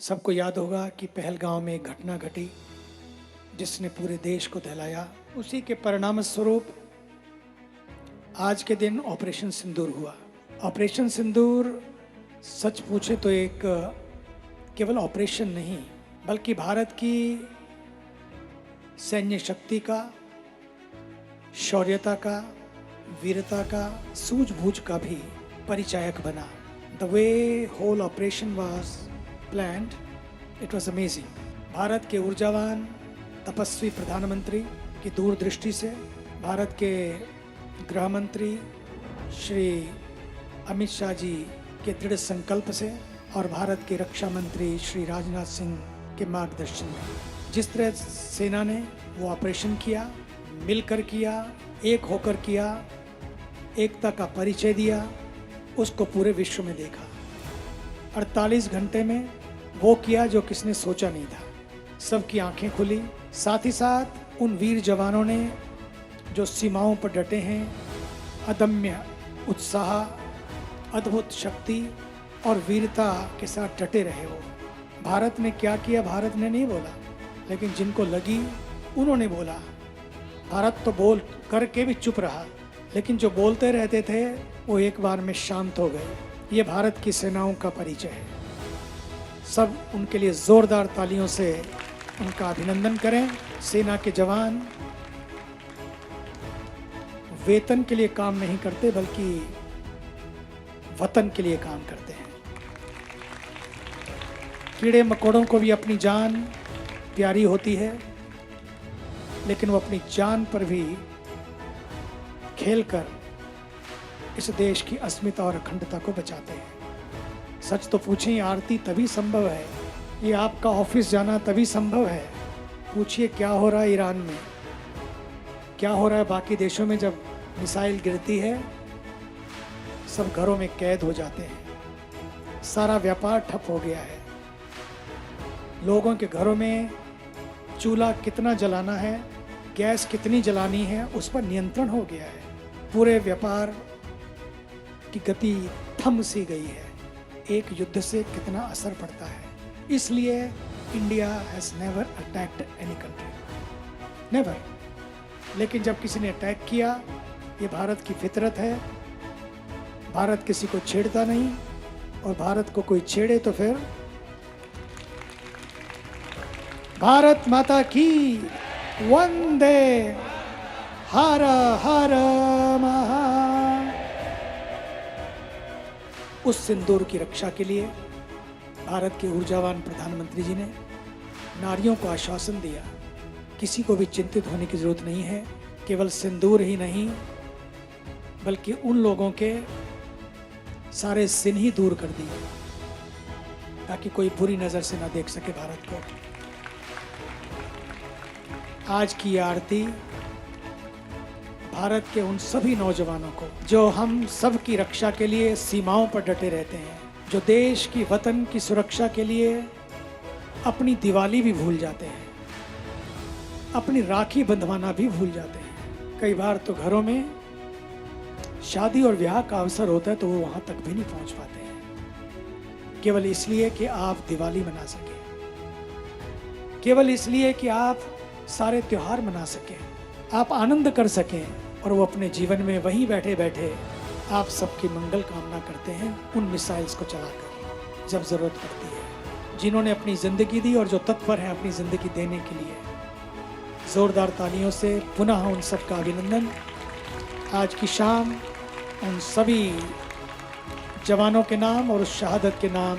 सबको याद होगा कि पहलगांव में एक घटना घटी जिसने पूरे देश को दहलाया। उसी के परिणाम स्वरूप आज के दिन ऑपरेशन सिंदूर हुआ। ऑपरेशन सिंदूर सच पूछे तो एक केवल ऑपरेशन नहीं बल्कि भारत की सैन्य शक्ति का, शौर्यता का, वीरता का, सूझबूझ का भी परिचायक बना। The way whole operation was planned, it was amazing. भारत के ऊर्जावान तपस्वी प्रधानमंत्री की दूरदृष्टि से, भारत के गृह मंत्री श्री अमित शाह जी के दृढ़ संकल्प से और भारत के रक्षा मंत्री श्री राजनाथ सिंह के मार्गदर्शन में जिस तरह सेना ने वो ऑपरेशन किया, मिलकर किया, एक होकर किया, एकता का परिचय दिया, उसको पूरे विश्व में देखा। 48 घंटे में वो किया जो किसने सोचा नहीं था। सबकी आंखें खुली। साथ ही साथ उन वीर जवानों ने जो सीमाओं पर डटे हैं, अदम्य उत्साह, अद्भुत शक्ति और वीरता के साथ डटे रहे। वो भारत ने क्या किया, भारत ने नहीं बोला, लेकिन जिनको लगी उन्होंने बोला। भारत तो बोल करके भी चुप रहा, लेकिन जो बोलते रहते थे वो एक बार में शांत हो गए। ये भारत की सेनाओं का परिचय है। सब उनके लिए जोरदार तालियों से उनका अभिनंदन करें। सेना के जवान वेतन के लिए काम नहीं करते बल्कि वतन के लिए काम करते हैं। कीड़े मकोड़ों को भी अपनी जान प्यारी होती है, लेकिन वो अपनी जान पर भी खेलकर इस देश की अस्मिता और अखंडता को बचाते हैं। सच तो पूछें, आरती तभी संभव है, ये आपका ऑफिस जाना तभी संभव है। पूछिए क्या हो रहा है ईरान में, क्या हो रहा है बाकी देशों में। जब मिसाइल गिरती है सब घरों में कैद हो जाते हैं, सारा व्यापार ठप हो गया है। लोगों के घरों में चूल्हा कितना जलाना है, गैस कितनी जलानी है, उस पर नियंत्रण हो गया है। पूरे व्यापार की गति थम सी गई है। एक युद्ध से कितना असर पड़ता है। इसलिए India has never attacked any country, never. लेकिन जब किसी ने अटैक किया, ये भारत की फितरत है। भारत किसी को छेड़ता नहीं, और भारत को कोई छेड़े तो फिर भारत माता की वंदे, हर हर महा। उस सिंदूर की रक्षा के लिए भारत के ऊर्जावान प्रधानमंत्री जी ने नारियों को आश्वासन दिया, किसी को भी चिंतित होने की जरूरत नहीं है। केवल सिंदूर ही नहीं बल्कि उन लोगों के सारे सिन ही दूर कर दिए ताकि कोई बुरी नजर से ना देख सके भारत को। आज की आरती भारत के उन सभी नौजवानों को जो हम सब की रक्षा के लिए सीमाओं पर डटे रहते हैं, जो देश की, वतन की सुरक्षा के लिए अपनी दिवाली भी भूल जाते हैं, अपनी राखी बंधवाना भी भूल जाते हैं। कई बार तो घरों में शादी और ब्याह का अवसर होता है तो वो वहां तक भी नहीं पहुंच पाते हैं, केवल इसलिए कि आप दिवाली मना सकें, केवल इसलिए कि आप सारे त्योहार मना सकें, आप आनंद कर सकें। और वो अपने जीवन में वहीं बैठे बैठे आप सबकी मंगल कामना करते हैं उन मिसाइल्स को चलाकर जब ज़रूरत पड़ती है। जिन्होंने अपनी ज़िंदगी दी और जो तत्पर हैं अपनी ज़िंदगी देने के लिए, ज़ोरदार तालियों से पुनः उन सब का अभिनंदन। आज की शाम उन सभी जवानों के नाम और उस शहादत के नाम